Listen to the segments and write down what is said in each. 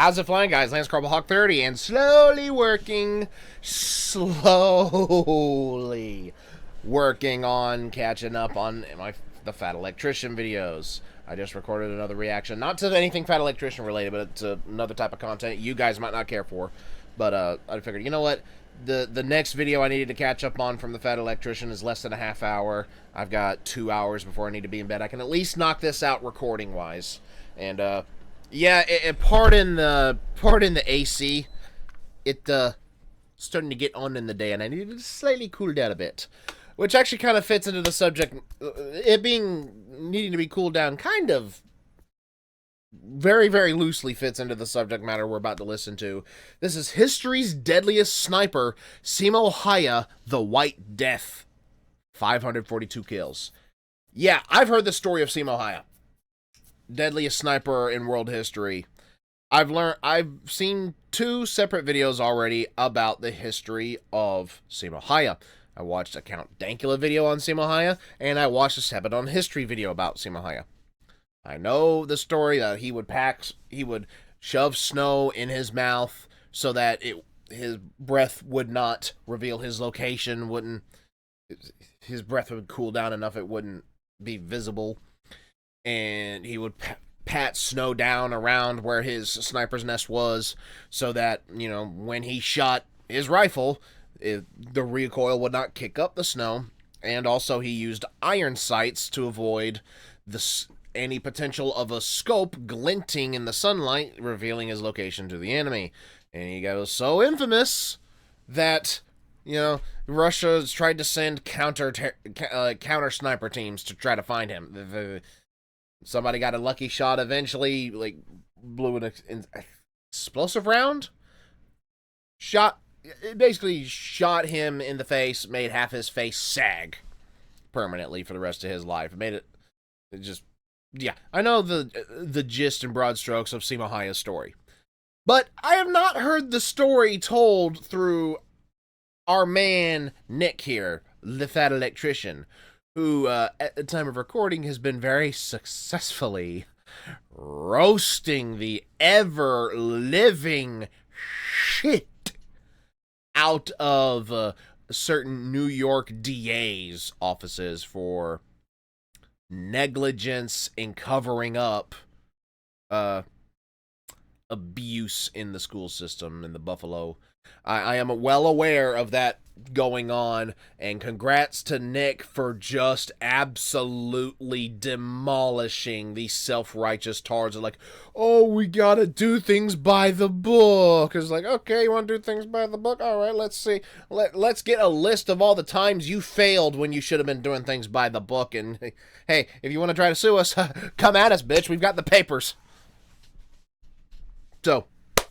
How's it flying, guys? Lance Hawk 30, and slowly working on catching up on the Fat Electrician videos. I just recorded another reaction, not to anything Fat Electrician related, but to another type of content you guys might not care for. But I figured, you know what? The next video I needed to catch up on from the Fat Electrician is less than a half hour. I've got 2 hours before I need to be in bed. I can at least knock this out recording-wise. And, yeah, pardon the AC. It's starting to get on in the day, and I need to slightly cool down a bit. Which actually kind of fits into the subject, needing to be cooled down, kind of very, very loosely fits into the subject matter we're about to listen to. This is history's deadliest sniper, Simo Häyhä, the White Death. 542 kills. Yeah, I've heard the story of Simo Häyhä. Deadliest sniper in world history. I've seen 2 separate videos already about the history of Simo Häyhä. I watched a Count Dankula video on Simo Häyhä, and I watched a Sebadon history video about Simo Häyhä. I know the story that he would shove snow in his mouth so that his breath would not reveal his location, his breath would cool down enough it wouldn't be visible. And he would pat snow down around where his sniper's nest was so that, you know, when he shot his rifle, the recoil would not kick up the snow. And also he used iron sights to avoid any potential of a scope glinting in the sunlight, revealing his location to the enemy. And he goes so infamous that, you know, Russia's tried to send counter sniper teams to try to find him. Somebody got a lucky shot eventually, like, blew an explosive round? It basically shot him in the face, made half his face sag permanently for the rest of his life. It just, yeah. I know the gist and broad strokes of Simo Häyhä's story. But I have not heard the story told through our man, Nick here, the Fat Electrician, who, at the time of recording, has been very successfully roasting the ever-living shit out of certain New York DA's offices for negligence in covering up abuse in the school system in the Buffalo. I am well aware of that going on, and congrats to Nick for just absolutely demolishing these self-righteous tards. They're like, oh, we gotta do things by the book. It's like, okay, you want to do things by the book? All right, let's see. Let's get a list of all the times you failed when you should have been doing things by the book. And hey, if you want to try to sue us, come at us, bitch. We've got the papers. So,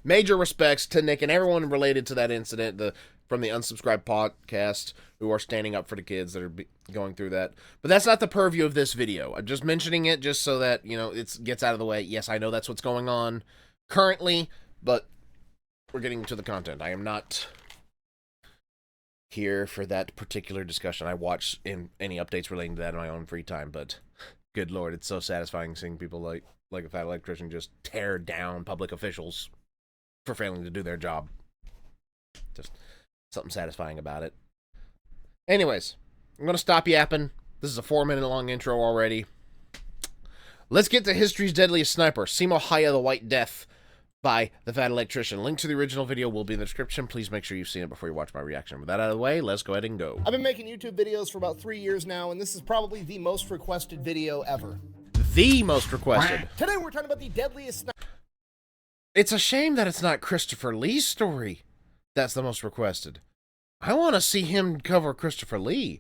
major respects to Nick and everyone related to that incident, from the Unsubscribed podcast, who are standing up for the kids that are going through that. But that's not the purview of this video. I'm just mentioning it just so that, you know, it gets out of the way. Yes, I know that's what's going on currently, but we're getting to the content. I am not here for that particular discussion. I watch any updates relating to that in my own free time, but good lord, it's so satisfying seeing people like a Fat Electrician just tear down public officials for failing to do their job. Just something satisfying about it. Anyways, I'm going to stop yapping. This is a 4-minute long intro already. Let's get to history's deadliest sniper, Simo Häyhä, the White Death, by the Fat Electrician. Link to the original video will be in the description. Please make sure you've seen it before you watch my reaction. With that out of the way, let's go ahead and go. I've been making YouTube videos for about 3 years now, and this is probably the most requested video ever. The most requested. Today we're talking about the deadliest sniper. It's a shame that it's not Christopher Lee's story that's the most requested. I want to see him cover Christopher Lee.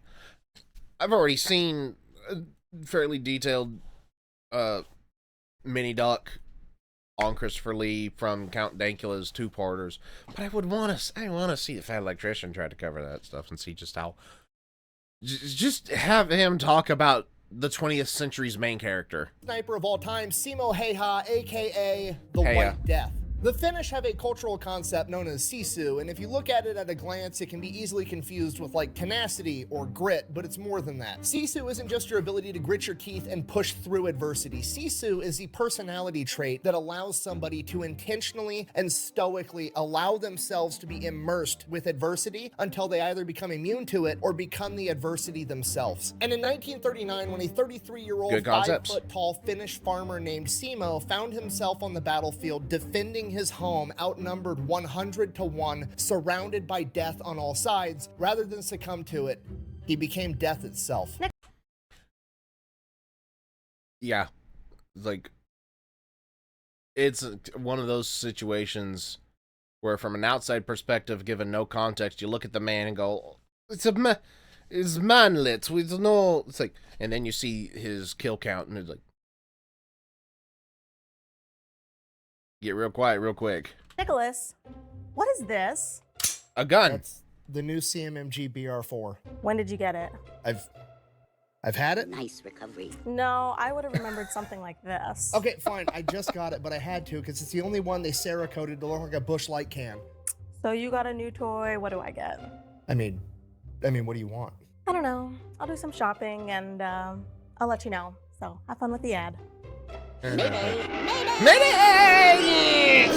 I've already seen a fairly detailed mini doc on Christopher Lee from Count Dankula's 2-parters, but I want to see the Fat Electrician try to cover that stuff and see just how, just have him talk about the 20th century's main character. Sniper of all time, Simo Häyhä, aka the Häyhä. White Death. The Finnish have a cultural concept known as sisu, and if you look at it at a glance, it can be easily confused with like tenacity or grit, but it's more than that. Sisu isn't just your ability to grit your teeth and push through adversity. Sisu is the personality trait that allows somebody to intentionally and stoically allow themselves to be immersed with adversity until they either become immune to it or become the adversity themselves. And in 1939, when a 33-year-old, 5-foot-tall Finnish farmer named Simo found himself on the battlefield defending his home, outnumbered 100 to 1, surrounded by death on all sides, rather than succumb to it, he became death itself. Yeah, like, it's one of those situations where from an outside perspective, given no context, you look at the man and go, it's manlit, we don't know, it's like, and then you see his kill count and it's like, get real quiet real quick. Nicholas, what is this? A gun. That's the new CMMG BR4. When did you get it? I've had it. Nice recovery. No, I would have remembered something like this. Okay, fine. I just got it, but I had to because it's the only one they Cerakoted to look like a Busch Light can. So you got a new toy. What do I get? I mean, what do you want? I don't know. I'll do some shopping and I'll let you know. So have fun with the ad. Mayday!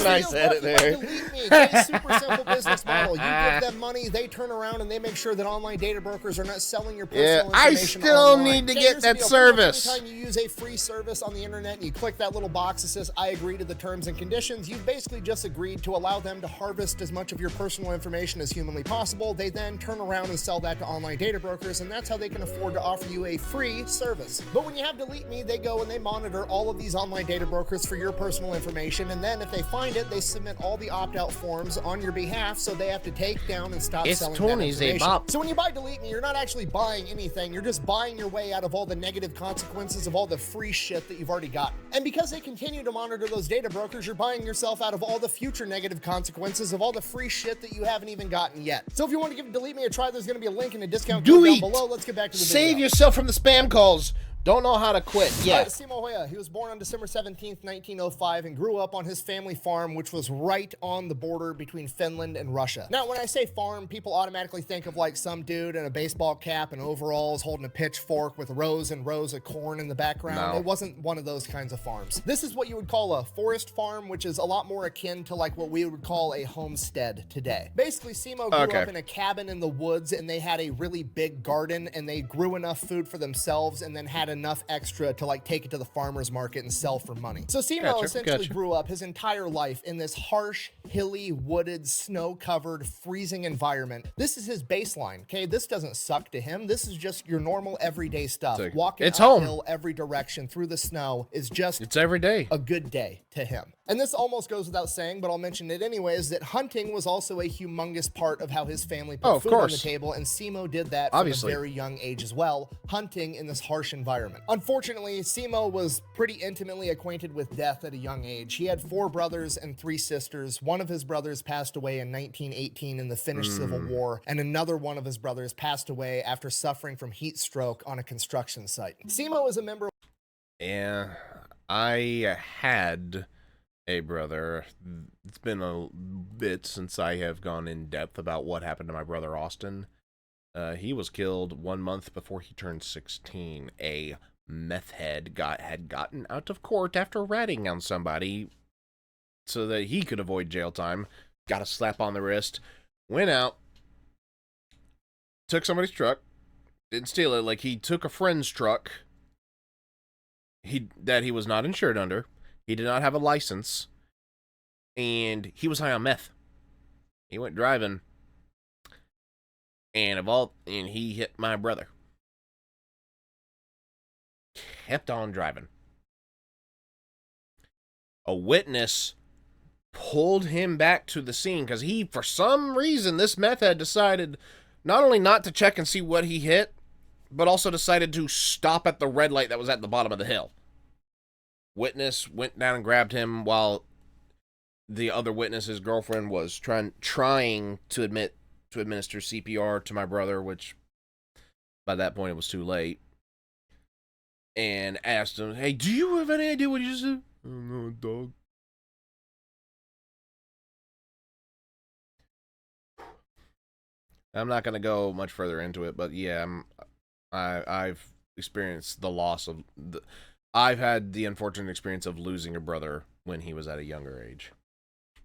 Nice edit there. Delete me. It's a super simple business model. You give them money, they turn around and they make sure that online data brokers are not selling your personal information I still online. need to Okay, get here's that the deal. service. Anytime you use a free service on the internet and you click that little box that says, I agree to the terms and conditions, you've basically just agreed to allow them to harvest as much of your personal information as humanly possible. They then turn around and sell that to online data brokers, and that's how they can afford to offer you a free service. But when you have Delete Me, they go and they monitor all of these online data brokers for your personal information, and then if they find it, they submit all the opt-out forms on your behalf, so they have to take down and stop selling that information. So when you buy Delete Me, you're not actually buying anything, you're just buying your way out of all the negative consequences of all the free shit that you've already gotten. And because they continue to monitor those data brokers, you're buying yourself out of all the future negative consequences of all the free shit that you haven't even gotten yet. So if you want to give Delete Me a try, there's going to be a link and a discount code down below. Let's get back to the video. Save yourself from the spam calls. Don't know how to quit. Yeah. Simo Häyhä. He was born on December 17th, 1905, and grew up on his family farm, which was right on the border between Finland and Russia. Now, when I say farm, people automatically think of like some dude in a baseball cap and overalls holding a pitchfork with rows and rows of corn in the background. No. It wasn't one of those kinds of farms. This is what you would call a forest farm, which is a lot more akin to like what we would call a homestead today. Basically, Simo grew up in a cabin in the woods, and they had a really big garden, and they grew enough food for themselves and then had enough extra to like take it to the farmer's market and sell for money. So Simo essentially grew up his entire life in this harsh, hilly, wooded, snow-covered, freezing environment. This is his baseline, okay? This doesn't suck to him. This is just your normal everyday stuff. Walking uphill every direction through the snow is just it's every day. A good day to him. And this almost goes without saying, but I'll mention it anyways, that hunting was also a humongous part of how his family put food on the table, and Simo did that from a very young age as well, hunting in this harsh environment. Unfortunately, Simo was pretty intimately acquainted with death at a young age. He had 4 brothers and 3 sisters. One of his brothers passed away in 1918 in the Finnish Civil War, and another one of his brothers passed away after suffering from heat stroke on a construction site. Simo is a member. Yeah, I had a brother. It's been a bit since I have gone in depth about what happened to my brother Austin. He was killed 1 month before he turned 16. A meth head had gotten out of court after ratting on somebody so that he could avoid jail time. Got a slap on the wrist. Went out. Took somebody's truck. Didn't steal it. Like, he took a friend's truck that he was not insured under. He did not have a license. And he was high on meth. He went driving. And he hit my brother. Kept on driving. A witness pulled him back to the scene because for some reason, this meth head decided not only not to check and see what he hit, but also decided to stop at the red light that was at the bottom of the hill. Witness went down and grabbed him while the other witness, his girlfriend, was trying to administer CPR to my brother, which by that point it was too late. And asked him, "Hey, do you have any idea what you just did?" "Oh, no, dog." I'm not going to go much further into it, but yeah, I've experienced the loss of I've had the unfortunate experience of losing a brother when he was at a younger age.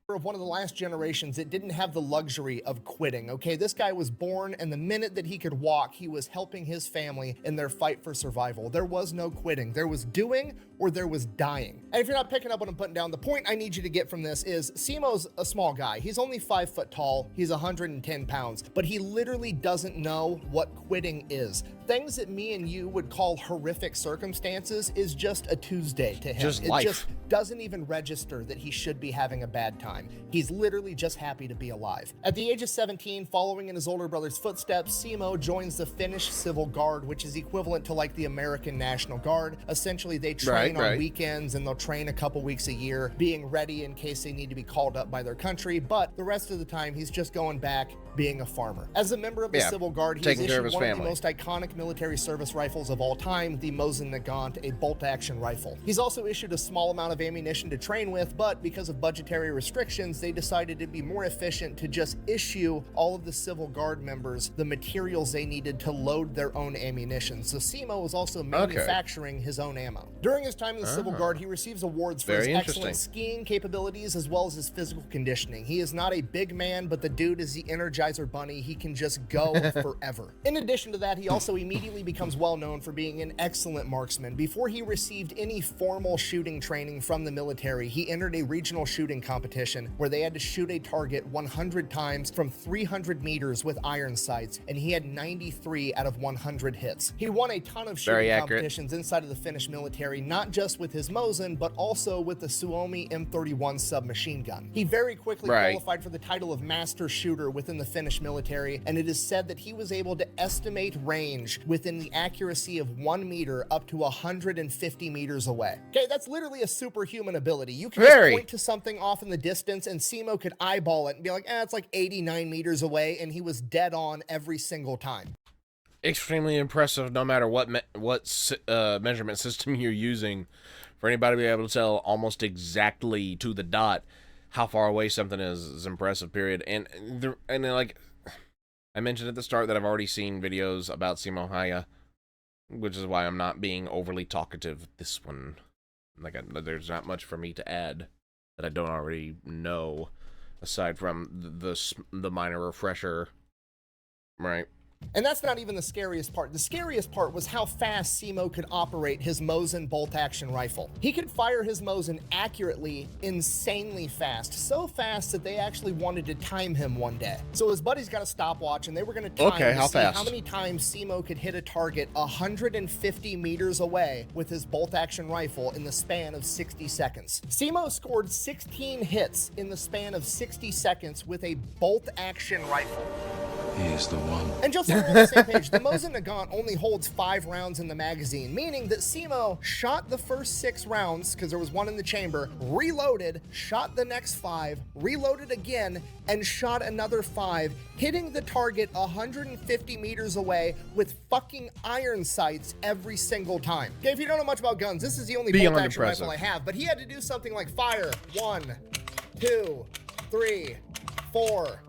Of one of the last generations that didn't have the luxury of quitting. Okay, this guy was born, and the minute that he could walk, he was helping his family in their fight for survival. There was no quitting. There was doing or there was dying. And if you're not picking up what I'm putting down, the point I need you to get from this is Simo's a small guy. He's only 5 foot tall. He's 110 pounds, but he literally doesn't know what quitting is. Things that me and you would call horrific circumstances is just a Tuesday to him. Just life. It just doesn't even register that he should be having a bad time. He's literally just happy to be alive. At the age of 17, following in his older brother's footsteps, Simo joins the Finnish Civil Guard, which is equivalent to like the American National Guard. Essentially, they train on weekends and they'll train a couple weeks a year, being ready in case they need to be called up by their country. But the rest of the time, he's just going back being a farmer. As a member of the Civil Guard, he's issued one of the most iconic military service rifles of all time, the Mosin Nagant, a bolt-action rifle. He's also issued a small amount of ammunition to train with, but because of budgetary restrictions, they decided it'd be more efficient to just issue all of the Civil Guard members the materials they needed to load their own ammunition. So Simo was also manufacturing his own ammo. During his time in the Civil Guard, he receives awards for his excellent skiing capabilities as well as his physical conditioning. He is not a big man, but the dude is the Energizer Bunny. He can just go forever. In addition to that, he also immediately becomes well known for being an excellent marksman. Before he received any formal shooting training from the military, he entered a regional shooting competition where they had to shoot a target 100 times from 300 meters with iron sights, and he had 93 out of 100 hits. He won a ton of shooting competitions inside of the Finnish military, not just with his Mosin, but also with the Suomi M31 submachine gun. He very quickly qualified for the title of master shooter within the Finnish military, and it is said that he was able to estimate range within the accuracy of 1 meter up to 150 meters away. Okay, that's literally a superhuman ability. You can just point to something off in the distance and Simo could eyeball it and be like, it's like 89 meters away, and he was dead on every single time. Extremely impressive, no matter what measurement system you're using, for anybody to be able to tell almost exactly to the dot how far away something is impressive, period. And like I mentioned at the start that I've already seen videos about Simo Häyhä, which is why I'm not being overly talkative this one. Like, there's not much for me to add that I don't already know, aside from the minor refresher, right? And that's not even the scariest part. The scariest part was how fast Simo could operate his Mosin bolt-action rifle. He could fire his Mosin accurately, insanely fast. So fast that they actually wanted to time him one day. So his buddies got a stopwatch, and they were going to time to see how many times Simo could hit a target 150 meters away with his bolt-action rifle in the span of 60 seconds. Simo scored 16 hits in the span of 60 seconds with a bolt-action rifle. He is the one. And just so we're on the same page, the Mosin Nagant only holds 5 rounds in the magazine, meaning that Simo shot the first 6 rounds, because there was 1 in the chamber, reloaded, shot the next 5, reloaded again, and shot another 5, hitting the target 150 meters away with fucking iron sights every single time. Okay, if you don't know much about guns, this is the only bolt-action rifle I have, but he had to do something like fire 1, 2, 3, 4,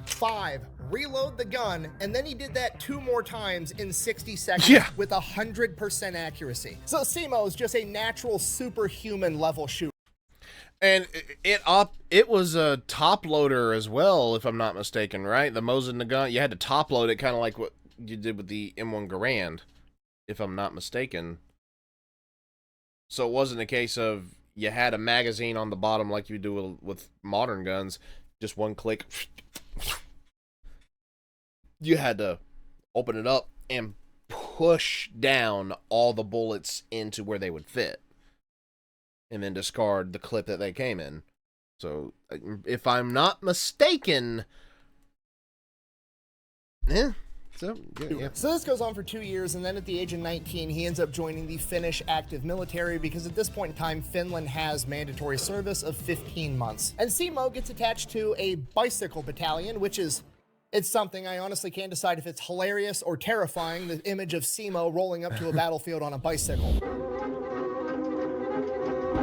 5, reload the gun, and then he did that 2 more times in 60 seconds with 100% accuracy. So Simo is just a natural superhuman level shooter. And it was a top loader as well, if I'm not mistaken, right? The Mosin Nagant, you had to top load it, kind of like what you did with the M1 Garand, if I'm not mistaken. So it wasn't a case of you had a magazine on the bottom like you do with modern guns, just one click. You had to open it up and push down all the bullets into where they would fit, and then discard the clip that they came in. So, if I'm not mistaken, So this goes on for 2 years, and then at the age of 19, he ends up joining the Finnish active military, because at this point in time, Finland has mandatory service of 15 months. And Simo gets attached to a bicycle battalion, which is... it's something I honestly can't decide if it's hilarious or terrifying, the image of Simo rolling up to a battlefield on a bicycle.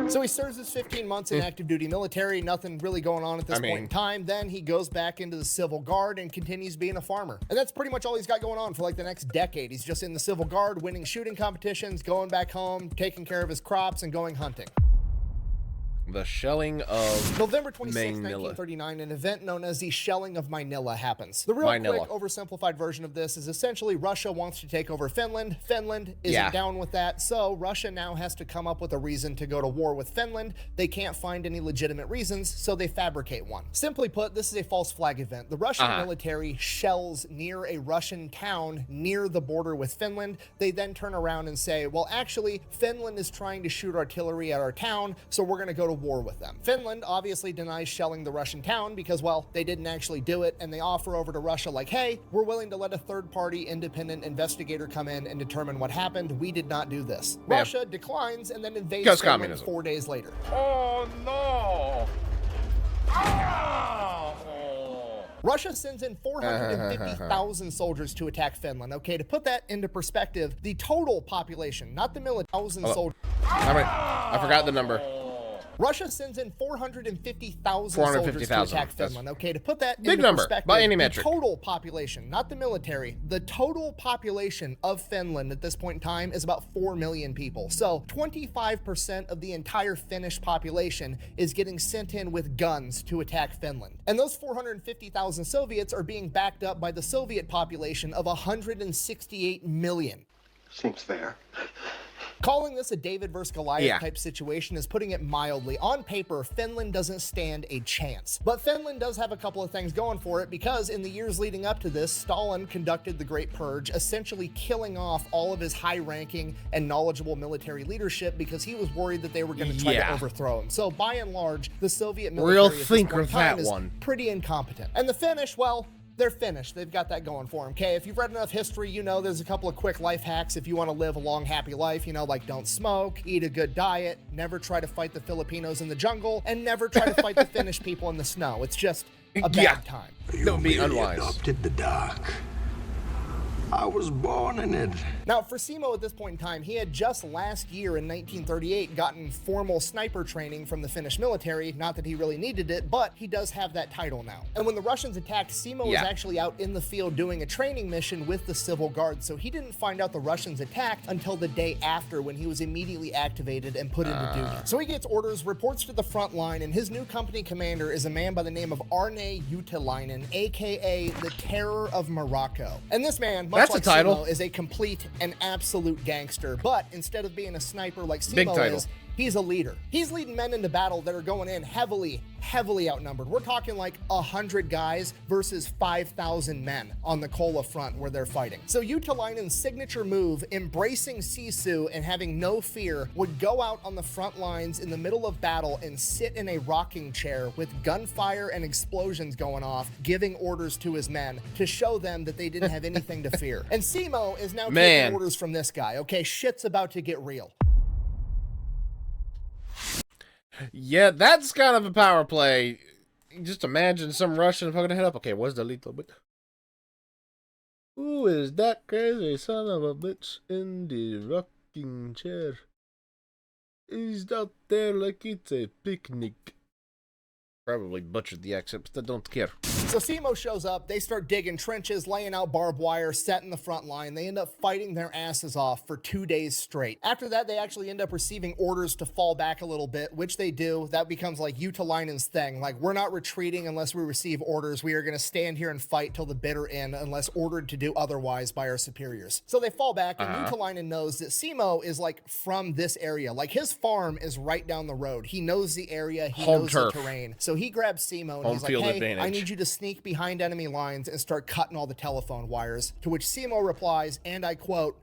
So he serves his 15 months in active duty military, nothing really going on at this point in time. Then he goes back into the Civil Guard and continues being a farmer. And that's pretty much all he's got going on for like the next decade. He's just in the Civil Guard, winning shooting competitions, going back home, taking care of his crops, and going hunting. The shelling of November 26, Manila. 1939, an event known as the shelling of Manila happens. The real quick, oversimplified version of this is essentially Russia wants to take over Finland. Finland isn't down with that, so Russia now has to come up with a reason to go to war with Finland. They can't find any legitimate reasons, so they fabricate one. Simply put, this is a false flag event. The Russian military shells near a Russian town near the border with Finland. They then turn around and say, well, actually, Finland is trying to shoot artillery at our town, so we're going to go to war with them. Finland obviously denies shelling the Russian town because, well, they didn't actually do it, and they offer over to Russia like, hey, we're willing to let a third-party independent investigator come in and determine what happened. We did not do this. Russia declines and then invades Finland 4 days later. Oh, no! Russia sends in 450,000 soldiers to attack Finland. Okay, to put that into perspective, the total population, not the military, 1,000 soldiers. I forgot the number. Russia sends in 450,000 soldiers to attack Finland. Okay, to put that into perspective, by any metric. The total population, not the military, the total population of Finland at this point in time is about 4 million people. So 25% of the entire Finnish population is getting sent in with guns to attack Finland. And those 450,000 Soviets are being backed up by the Soviet population of 168 million. Seems fair. Calling this a David versus Goliath type situation is putting it mildly. On paper, Finland doesn't stand a chance. But Finland does have a couple of things going for it because in the years leading up to this, Stalin conducted the Great Purge, essentially killing off all of his high-ranking and knowledgeable military leadership because he was worried that they were going to try to overthrow him. So by and large, the Soviet military at this point in time is pretty incompetent. And the Finnish, well, they're finished. They've got that going for them. Okay, if you've read enough history, you know there's a couple of quick life hacks if you want to live a long, happy life, you know, like don't smoke, eat a good diet, never try to fight the Filipinos in the jungle, and never try to fight the Finnish people in the snow. It's just a bad time. That would be unwise. Adopted the dark. I was born in it. Now, for Simo at this point in time, he had just last year in 1938 gotten formal sniper training from the Finnish military. Not that he really needed it, but he does have that title now. And when the Russians attacked, Simo was actually out in the field doing a training mission with the Civil Guard, so he didn't find out the Russians attacked until the day after when he was immediately activated and put into duty. So he gets orders, reports to the front line, and his new company commander is a man by the name of Arne Utilainen, aka the Terror of Morocco. And this man, much like Simo, is a complete and absolute gangster, but instead of being a sniper like Simo is, he's a leader. He's leading men into battle that are going in heavily outnumbered. We're talking like 100 guys versus 5,000 men on the Kola front where they're fighting. So Utilainen's signature move, embracing Sisu and having no fear, would go out on the front lines in the middle of battle and sit in a rocking chair with gunfire and explosions going off, giving orders to his men to show them that they didn't have anything to fear. And Simo is now taking orders from this guy. Okay, shit's about to get real. Yeah, that's kind of a power play. Just imagine some Russian poking a head up. Okay, where's the lethal bit? Who is that crazy son of a bitch in the rocking chair? He's out there like it's a picnic. Probably butchered the accent, but I don't care. So Simo shows up, they start digging trenches, laying out barbed wire, setting the front line. They end up fighting their asses off for 2 days straight. After that, they actually end up receiving orders to fall back a little bit, which they do. That becomes like Utilainen's thing. Like, we're not retreating unless we receive orders. We are going to stand here and fight till the bitter end unless ordered to do otherwise by our superiors. So they fall back, and Utilainen knows that Simo is like from this area. Like, his farm is right down the road. He knows the area, he knows the terrain. So he grabs Simo and he's like, hey, I need you to sneak behind enemy lines and start cutting all the telephone wires. To which Simo replies, and I quote,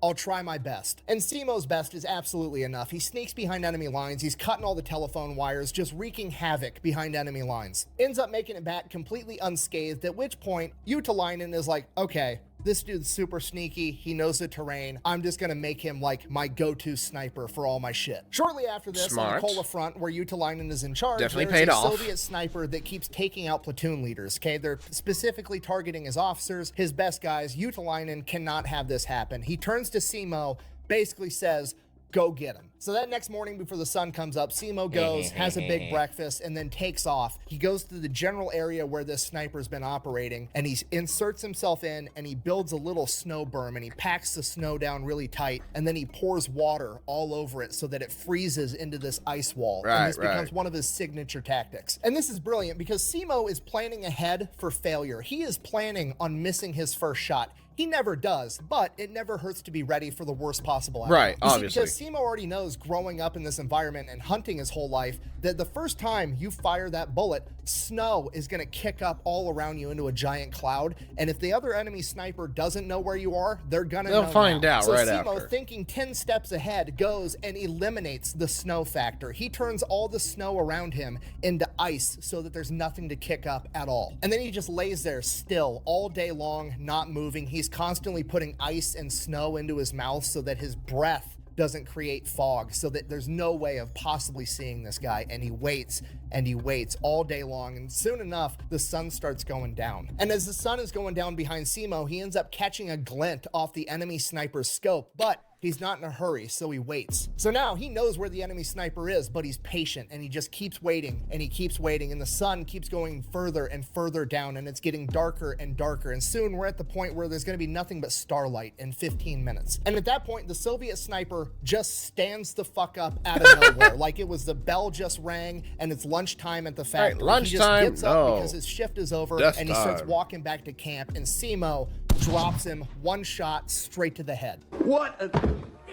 I'll try my best. And Simo's best is absolutely enough. He sneaks behind enemy lines, he's cutting all the telephone wires, just wreaking havoc behind enemy lines. Ends up making it back completely unscathed, at which point Utilainen is like, okay, this dude's super sneaky, he knows the terrain, I'm just gonna make him like my go-to sniper for all my shit. Shortly after this, on the Kola front, where Utilainen is in charge, there's a Soviet sniper that keeps taking out platoon leaders, okay? They're specifically targeting his officers, his best guys. Utilainen cannot have this happen. He turns to Simo, basically says, go get him. So that next morning before the sun comes up, Simo goes, has a big breakfast, and then takes off. He goes to the general area where this sniper's been operating, and he inserts himself in, and he builds a little snow berm, and he packs the snow down really tight, and then he pours water all over it so that it freezes into this ice wall. And this becomes one of his signature tactics. And this is brilliant because Simo is planning ahead for failure. He is planning on missing his first shot. He never does, but it never hurts to be ready for the worst possible outcome. Right, obviously. Because Simo already knows, growing up in this environment and hunting his whole life, that the first time you fire that bullet, snow is going to kick up all around you into a giant cloud. And if the other enemy sniper doesn't know where you are, they're going to know. They'll find out so right Simo, after. thinking 10 steps ahead, goes and eliminates the snow factor. He turns all the snow around him into ice so that there's nothing to kick up at all. And then he just lays there still all day long, not moving. He's constantly putting ice and snow into his mouth so that his breath doesn't create fog, so that there's no way of possibly seeing this guy. And he waits and he waits all day long, and soon enough the sun starts going down. And as the sun is going down behind Simo, he ends up catching a glint off the enemy sniper's scope, but he's not in a hurry, so he waits. So now he knows where the enemy sniper is, but he's patient, and he just keeps waiting, and he keeps waiting, and the sun keeps going further and further down, and it's getting darker and darker, and soon we're at the point where there's going to be nothing but starlight in 15 minutes. And at that point, the Soviet sniper just stands the fuck up out of nowhere, like it was the bell just rang, and it's lunchtime at the factory. Lunchtime? He just gets up because his shift is over, Death and he starts time. walking back to camp, and Simo drops him one shot straight to the head. What an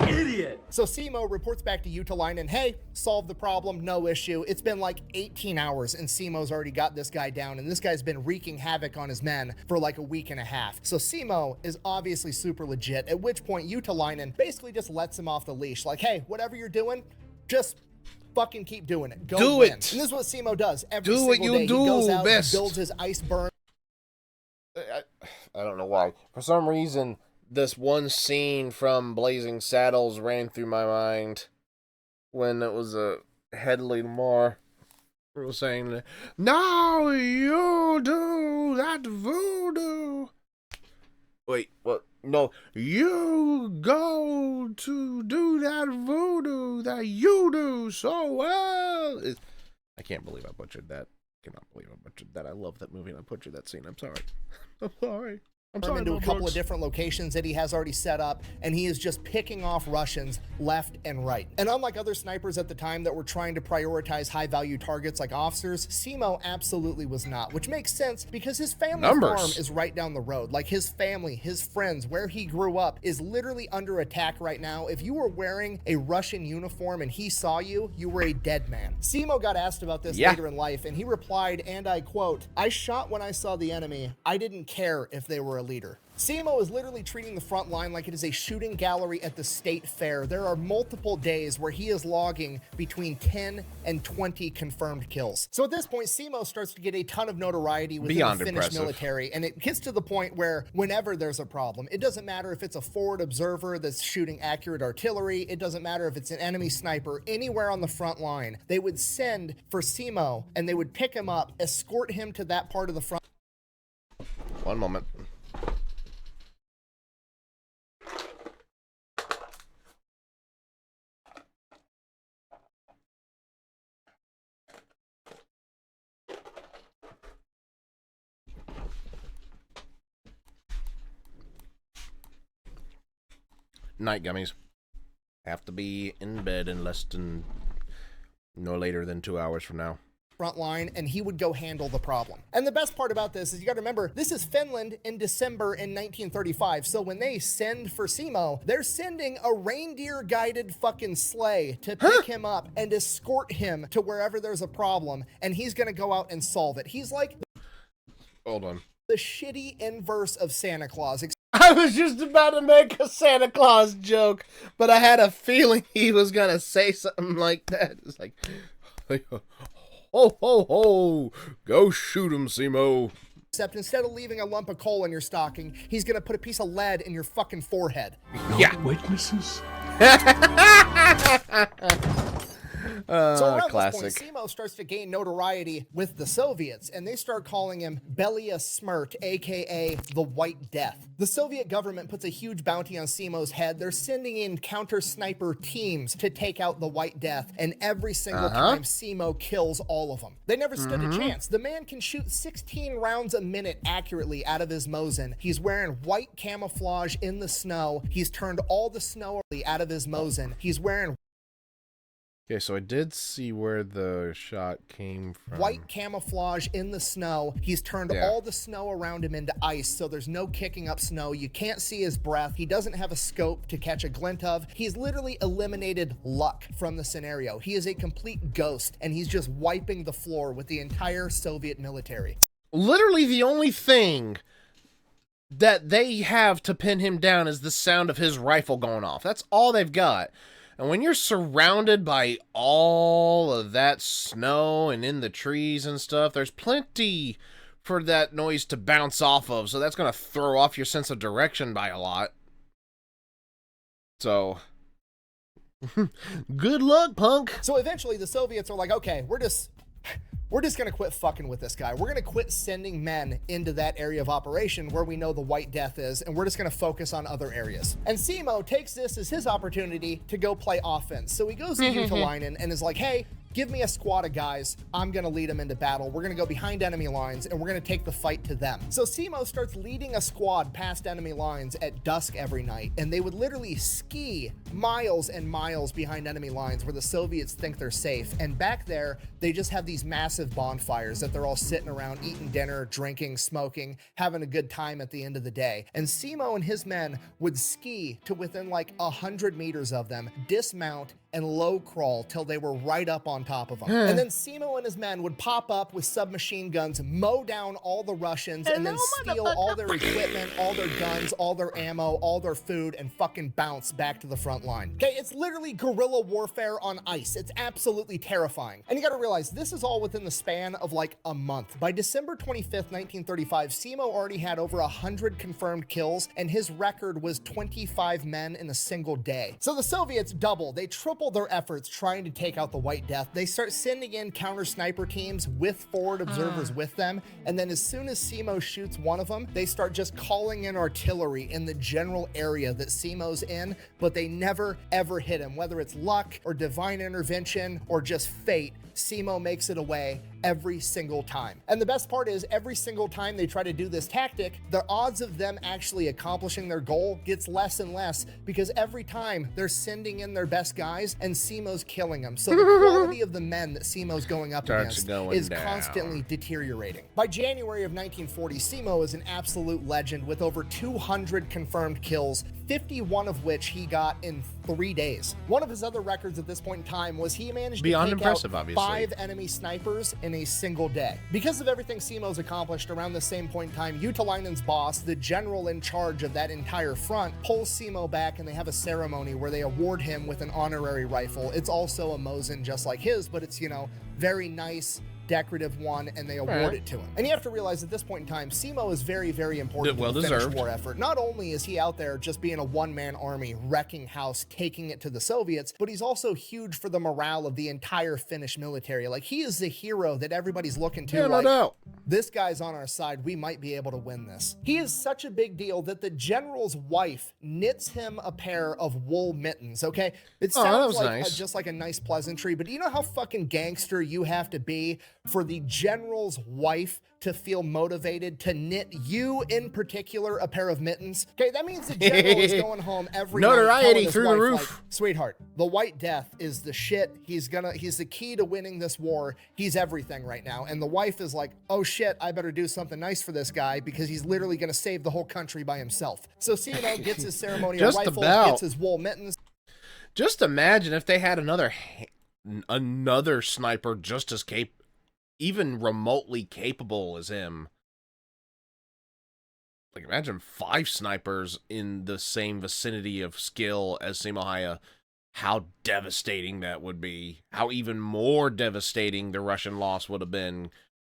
idiot! So Simo reports back to Utalainen, hey, solved the problem, no issue. It's been like 18 hours and Simo's already got this guy down, and this guy's been wreaking havoc on his men for like a week and a half. So Simo is obviously super legit, at which point Utalainen basically just lets him off the leash. Like, hey, whatever you're doing, just fucking keep doing it. Go Do win. it. And this is what Simo does every Do single what you day. do He goes out best. and builds his ice berm. I don't know why. For some reason, this one scene from Blazing Saddles ran through my mind when it was a Headley Lamar was saying, "Now you do that voodoo." Wait, what? No, you go to do that voodoo that you do so well. I can't believe I butchered that. Cannot believe I butchered that. I love that movie and I butchered that scene. I'm sorry. I'm sorry. Into a couple of different locations that he has already set up, and he is just picking off Russians left and right. And unlike other snipers at the time that were trying to prioritize high-value targets like officers, Simo absolutely was not, which makes sense because his family farm is right down the road. Like, his family, his friends, where he grew up is literally under attack right now. If you were wearing a Russian uniform and he saw you, you were a dead man. Simo got asked about this later in life, and he replied, and I quote, "I shot when I saw the enemy. I didn't care if they were a leader." Simo is literally treating the front line like it is a shooting gallery at the state fair. There are multiple days where he is logging between 10 and 20 confirmed kills. So at this point, Simo starts to get a ton of notoriety within the Finnish military, and it gets to the point where whenever there's a problem, it doesn't matter if it's a forward observer that's shooting accurate artillery, it doesn't matter if it's an enemy sniper, anywhere on the front line, they would send for Simo, and they would pick him up, escort him to that part of the front. One moment. Night gummies. Have to be in bed in less than, no later than 2 hours from now. Front line, and he would go handle the problem. And the best part about this is you got to remember, this is Finland in December in 1935. So when they send for Simo, they're sending a reindeer-guided fucking sleigh to pick him up and escort him to wherever there's a problem, and he's going to go out and solve it. He's like Hold on. the shitty inverse of Santa Claus. I was just about to make a Santa Claus joke, but I had a feeling he was going to say something like that. It's like, ho, ho, ho, go shoot him, Simo. Except instead of leaving a lump of coal in your stocking, he's going to put a piece of lead in your fucking forehead. Yeah. Witnesses? So around Classic. this point, Simo starts to gain notoriety with the Soviets, and they start calling him Belia Smrt, aka the White Death. The Soviet government puts a huge bounty on Simo's head. They're sending in counter-sniper teams to take out the White Death, and every single time Simo kills all of them. They never stood a chance. The man can shoot 16 rounds a minute accurately out of his Mosin. He's wearing white camouflage in the snow. He's turned all the snow out of his Mosin. He's wearing Okay, so I did see where the shot came from. white camouflage in the snow. He's turned all the snow around him into ice, so there's no kicking up snow. You can't see his breath. He doesn't have a scope to catch a glint of. He's literally eliminated luck from the scenario. He is a complete ghost, and he's just wiping the floor with the entire Soviet military. Literally the only thing that they have to pin him down is the sound of his rifle going off. That's all they've got. And when you're surrounded by all of that snow and in the trees and stuff, there's plenty for that noise to bounce off of. So that's going to throw off your sense of direction by a lot. So, good luck, punk. So eventually the Soviets are like, okay, we're just going to quit fucking with this guy. We're going to quit sending men into that area of operation where we know the White Death is, and we're just going to focus on other areas. And Simo takes this as his opportunity to go play offense. So he goes to Utalainen and is like, hey, give me a squad of guys. I'm going to lead them into battle. We're going to go behind enemy lines, and we're going to take the fight to them. So Simo starts leading a squad past enemy lines at dusk every night, and they would literally ski miles and miles behind enemy lines where the Soviets think they're safe. And back there, they just have these massive bonfires that they're all sitting around eating dinner, drinking, smoking, having a good time at the end of the day. And Simo and his men would ski to within like 100 meters of them, dismount, and low crawl till they were right up on top of them. And then Simo and his men would pop up with submachine guns, mow down all the Russians, and then steal all their equipment, all their guns, all their ammo, all their food, and fucking bounce back to the front line. Okay, it's literally guerrilla warfare on ice. It's absolutely terrifying. And you gotta realize, this is all within the span of like a month. By December 25th, 1935, Simo already had over 100 confirmed kills, and his record was 25 men in a single day. So the Soviets double, they triple their efforts trying to take out the White Death. They start sending in counter sniper teams with forward observers with them, and then as soon as Simo shoots one of them, they start just calling in artillery in the general area that Simo's in, but they never ever hit him. Whether it's luck or divine intervention or just fate, Simo makes it away every single time. And the best part is, every single time they try to do this tactic, the odds of them actually accomplishing their goal gets less and less, because every time they're sending in their best guys and Simo's killing them. So the quality of the men that Simo's going up against is constantly deteriorating. By January of 1940, Simo is an absolute legend with over 200 confirmed kills, 51 of which he got in 3 days. One of his other records at this point in time was he managed to take out 5 enemy snipers in a single day. Because of everything Simo's accomplished, around the same point in time, Utalainen's boss, the general in charge of that entire front, pulls Simo back, and they have a ceremony where they award him with an honorary rifle. It's also a Mosin just like his, but it's, you know, very nice, decorative one, and they award it to him. And you have to realize at this point in time, Simo is very, very important to the Finnish war effort. Not only is he out there just being a one-man army, wrecking house, taking it to the Soviets, but he's also huge for the morale of the entire Finnish military. Like, he is the hero that everybody's looking to. This guy's on our side. We might be able to win this. He is such a big deal that the general's wife knits him a pair of wool mittens, okay? It sounds like just like a nice pleasantry, but do you know how fucking gangster you have to be for the general's wife to feel motivated to knit you in particular a pair of mittens? Okay, that means the general is going home every night telling his wife, like, sweetheart, the White Death is the shit. He's the key to winning this war. He's everything right now. And the wife is like, oh shit, I better do something nice for this guy because he's literally gonna save the whole country by himself. So Simo gets his ceremonial rifle, gets his wool mittens. Just imagine if they had another sniper just as even remotely capable as him. Like, imagine 5 snipers in the same vicinity of skill as Simo Häyhä. How devastating that would be. How even more devastating the Russian loss would have been.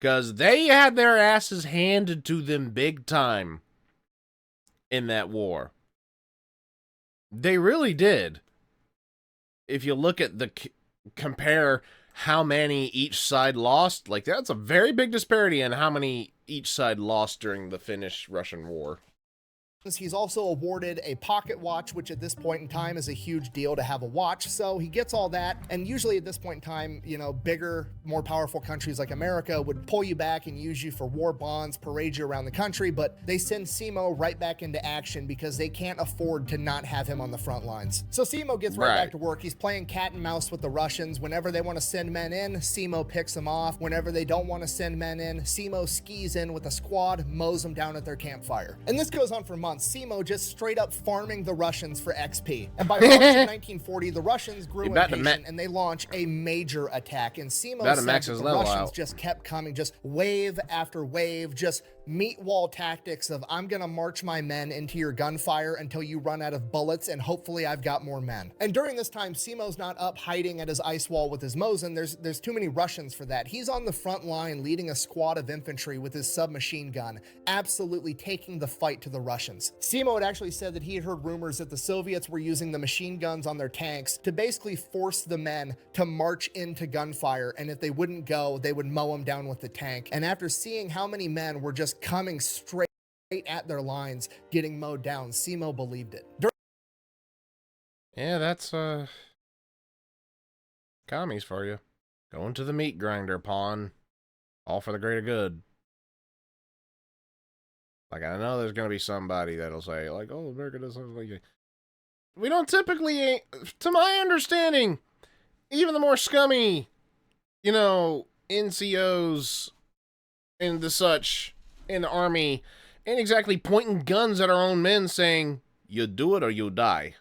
Because they had their asses handed to them big time in that war. They really did. If you look at compare how many each side lost, like that's a very big disparity in how many each side lost during the Finnish-Russian War. He's also awarded a pocket watch, which at this point in time is a huge deal to have a watch. So he gets all that. And usually at this point in time, you know, bigger, more powerful countries like America would pull you back and use you for war bonds, parade you around the country. But they send Simo right back into action because they can't afford to not have him on the front lines. So Simo gets right back to work. He's playing cat and mouse with the Russians. Whenever they want to send men in, Simo picks them off. Whenever they don't want to send men in, Simo skis in with a squad, mows them down at their campfire. And this goes on for months. Simo just straight up farming the Russians for XP. And by March of 1940, the Russians grew impatient and they launch a major attack. And Simo said that the Russians just kept coming, just wave after wave, just meat wall tactics of I'm gonna march my men into your gunfire until you run out of bullets and hopefully I've got more men. And during this time, Simo's not up hiding at his ice wall with his Mosin. There's too many Russians for that. He's on the front line leading a squad of infantry with his submachine gun, absolutely taking the fight to the Russians. Simo had actually said that he had heard rumors that the Soviets were using the machine guns on their tanks to basically force the men to march into gunfire, and if they wouldn't go, they would mow them down with the tank. And after seeing how many men were just coming straight at their lines, getting mowed down, Simo believed it. Yeah, that's commies for you. Going to the meat grinder, pawn. All for the greater good. Like, I know there's going to be somebody that'll say, like, oh, America doesn't like it. We don't typically, to my understanding, even the more scummy, you know, NCOs and the such in the army ain't exactly pointing guns at our own men saying, you do it or you die.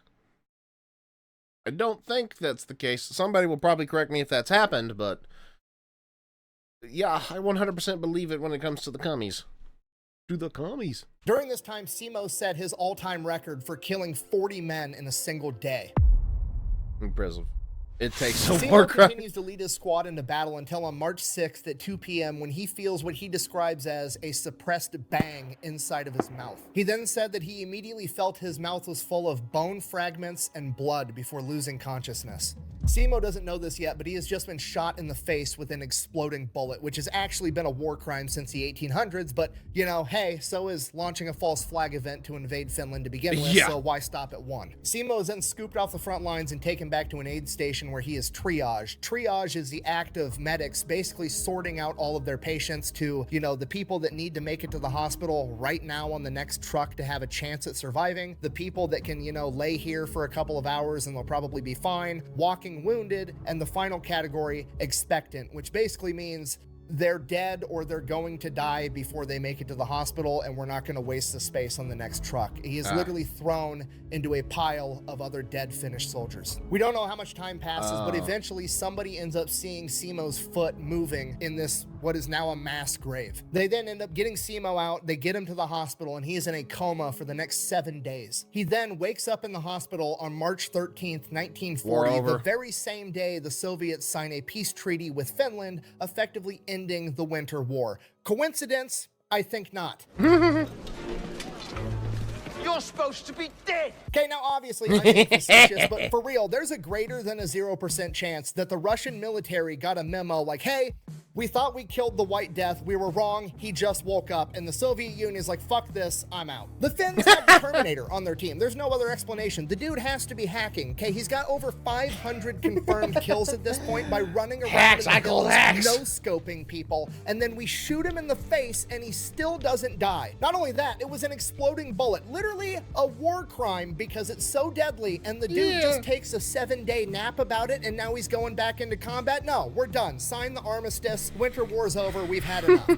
I don't think that's the case. Somebody will probably correct me if that's happened, but yeah, I 100% believe it when it comes to the commies. To the commies. During this time, Simo set his all-time record for killing 40 men in a single day. Impressive. It takes a Simo continues to lead his squad into battle until on March 6th at 2 p.m. when he feels what he describes as a suppressed bang inside of his mouth. He then said that he immediately felt his mouth was full of bone fragments and blood before losing consciousness. Simo doesn't know this yet, but he has just been shot in the face with an exploding bullet, which has actually been a war crime since the 1800s, but, you know, hey, so is launching a false flag event to invade Finland to begin with, so why stop at one? Simo is then scooped off the front lines and taken back to an aid station where he is triaged. Triage is the act of medics basically sorting out all of their patients to, you know, the people that need to make it to the hospital right now on the next truck to have a chance at surviving, the people that can, you know, lay here for a couple of hours and they'll probably be fine, walking wounded, and the final category, expectant, which basically means they're dead or they're going to die before they make it to the hospital, and we're not going to waste the space on the next truck. He is literally thrown into a pile of other dead Finnish soldiers. We don't know how much time passes, but eventually somebody ends up seeing Simo's foot moving in this, what is now a mass grave. They then end up getting Simo out, they get him to the hospital, and he is in a coma for the next 7 days. He then wakes up in the hospital on March 13th, 1940, the very same day the Soviets sign a peace treaty with Finland, effectively ending the Winter War. Coincidence? I think not. You're supposed to be dead! Okay, now obviously I'm being facetious, but for real, there's a greater than a 0% chance that the Russian military got a memo like, hey, we thought we killed the White Death, we were wrong, he just woke up, and the Soviet Union is like, fuck this, I'm out. The Finns have the Terminator on their team. There's no other explanation. The dude has to be hacking, okay? He's got over 500 confirmed kills at this point by running around in the hills, no-scoping people, and then we shoot him in the face and he still doesn't die. Not only that, it was an exploding bullet, literally a war crime because it's so deadly, and the dude just takes a 7-day nap about it and now he's going back into combat. No, we're done. Sign the armistice. Winter War's over. We've had enough.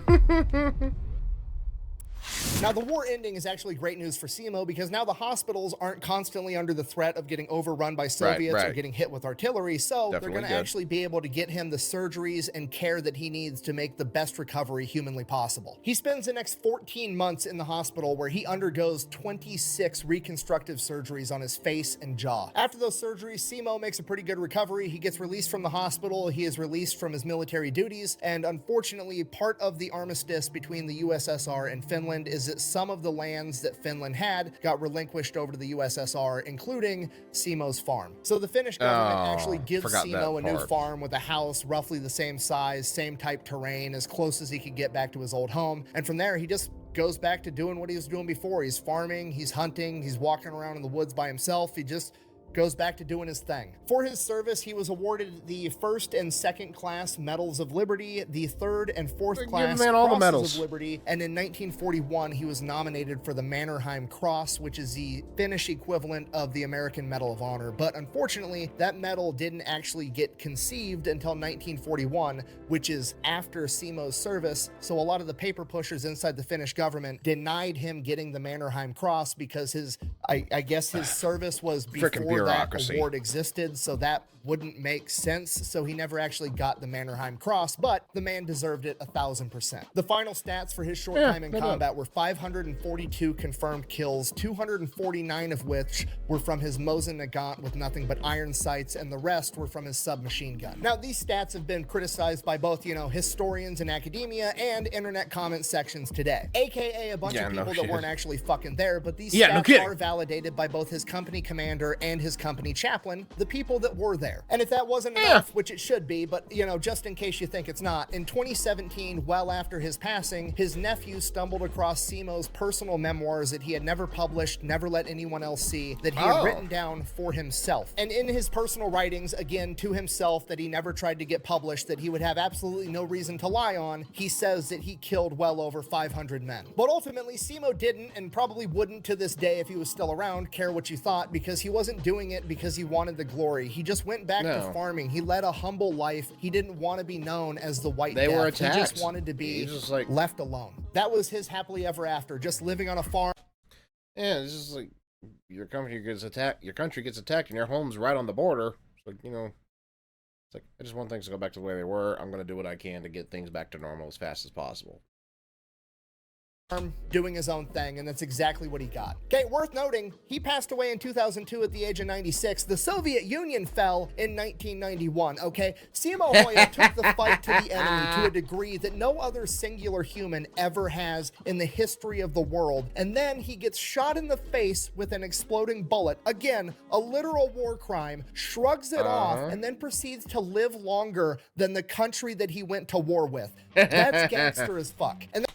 Now, the war ending is actually great news for Simo because now the hospitals aren't constantly under the threat of getting overrun by Soviets or getting hit with artillery, so they're going to actually be able to get him the surgeries and care that he needs to make the best recovery humanly possible. He spends the next 14 months in the hospital where he undergoes 26 reconstructive surgeries on his face and jaw. After those surgeries, Simo makes a pretty good recovery. He gets released from the hospital, he is released from his military duties, and unfortunately, part of the armistice between the USSR and Finland is that that some of the lands that Finland had got relinquished over to the USSR, including Simo's farm. So the Finnish government actually gives Simo a new farm with a house roughly the same size, same type terrain, as close as he could get back to his old home. And from there, he just goes back to doing what he was doing before. He's farming, he's hunting, he's walking around in the woods by himself. He just goes back to doing his thing. For his service, he was awarded the 1st and 2nd class Medals of Liberty, the 3rd and 4th class Crosses of Liberty, and in 1941, he was nominated for the Mannerheim Cross, which is the Finnish equivalent of the American Medal of Honor. But unfortunately, that medal didn't actually get conceived until 1941, which is after Simo's service. So a lot of the paper pushers inside the Finnish government denied him getting the Mannerheim Cross because his, I guess his service was before that award existed, so that wouldn't make sense. So he never actually got the Mannerheim Cross, but the man deserved it 1000%. The final stats for his short time in combat were 542 confirmed kills, 249 of which were from his Mosin Nagant with nothing but iron sights, and the rest were from his submachine gun. Now, these stats have been criticized by both, historians in academia and internet comment sections today, aka a bunch of people that weren't actually fucking there, but these stats are validated by both his company commander and his company chaplain, the people that were there. And if that wasn't enough, which it should be, but just in case you think it's not, in 2017, well after his passing, his nephew stumbled across Simo's personal memoirs that he had never published, never let anyone else see, that he had written down for himself. And in his personal writings, again, to himself, that he never tried to get published, that he would have absolutely no reason to lie on, he says that he killed well over 500 men. But ultimately, Simo didn't, and probably wouldn't to this day if he was still around, care what you thought, because he wasn't doing it because he wanted the glory. He just went back to farming. He led a humble life. He didn't want to be known as the White Death. Were attacked. He just wanted to be left alone. That was his happily ever after, just living on a farm. Yeah, it's just like your country gets attacked, and your home's right on the border. It's like, it's like, I just want things to go back to the way they were. I'm going to do what I can to get things back to normal as fast as possible. Doing his own thing, and that's exactly what he got. Okay, worth noting, he passed away in 2002 at the age of 96. The Soviet Union fell in 1991, okay? Simo Häyhä took the fight to the enemy to a degree that no other singular human ever has in the history of the world, and then he gets shot in the face with an exploding bullet. Again, a literal war crime, shrugs it off, and then proceeds to live longer than the country that he went to war with. That's gangster as fuck. And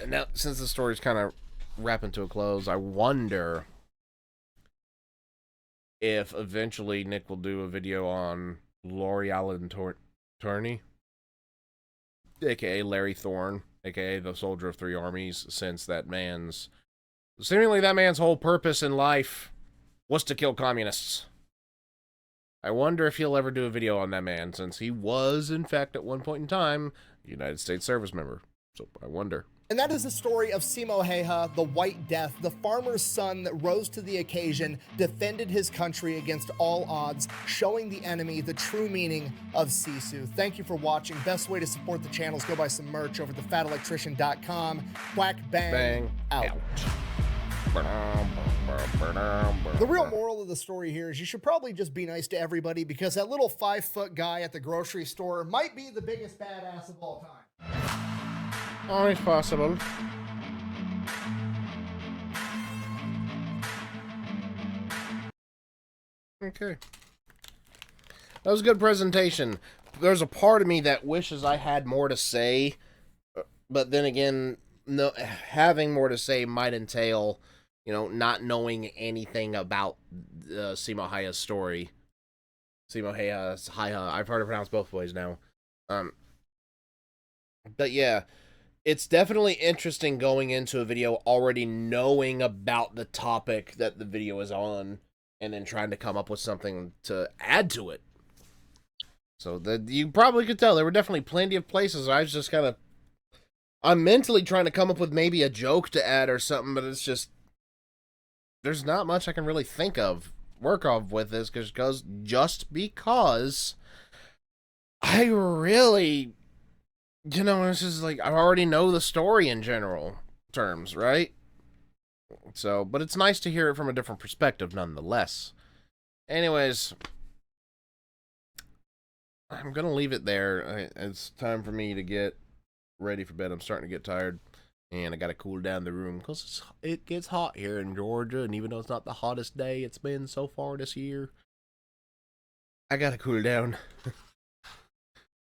now, since the story's kind of wrapping to a close, I wonder if eventually Nick will do a video on Laurie Allen Turney, aka Larry Thorne, aka the Soldier of Three Armies, since seemingly that man's whole purpose in life was to kill communists. I wonder if he'll ever do a video on that man, since he was, in fact, at one point in time, a United States service member. So I wonder. And that is the story of Simo Häyhä, the White Death, the farmer's son that rose to the occasion, defended his country against all odds, showing the enemy the true meaning of Sisu. Thank you for watching. Best way to support the channel is go buy some merch over at thefatelectrician.com. Quack, bang, out. The real moral of the story here is you should probably just be nice to everybody, because that little 5-foot guy at the grocery store might be the biggest badass of all time. Always possible. Okay. That was a good presentation. There's a part of me that wishes I had more to say, but then again, no, having more to say might entail, not knowing anything about Simo Häyhä's story. Simo Häyhä. I've heard it pronounced both ways now. But yeah, it's definitely interesting going into a video already knowing about the topic that the video is on, and then trying to come up with something to add to it. So you probably could tell there were definitely plenty of places I was just I'm mentally trying to come up with maybe a joke to add or something, but it's just, there's not much I can really work off with this, just because I really, it's just like, I already know the story in general terms, right? So, but it's nice to hear it from a different perspective nonetheless. Anyways, I'm gonna leave it there. It's time for me to get ready for bed. I'm starting to get tired. And I gotta cool down the room because it gets hot here in Georgia, and even though it's not the hottest day it's been so far this year, I gotta cool down.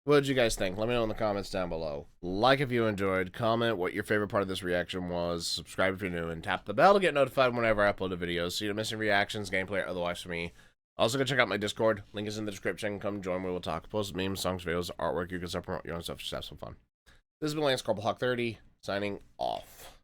What did you guys think? Let me know in the comments down below. Like if you enjoyed, comment what your favorite part of this reaction was, subscribe if you're new, and tap the bell to get notified whenever I upload a video so you don't miss any reactions, gameplay, or otherwise from me. Also, go check out my Discord. Link is in the description. Come join me. We'll talk. Post memes, songs, videos, artwork. You can start promote your own stuff. Just have some fun. This has been Lance Corporal Hawk 30, signing off.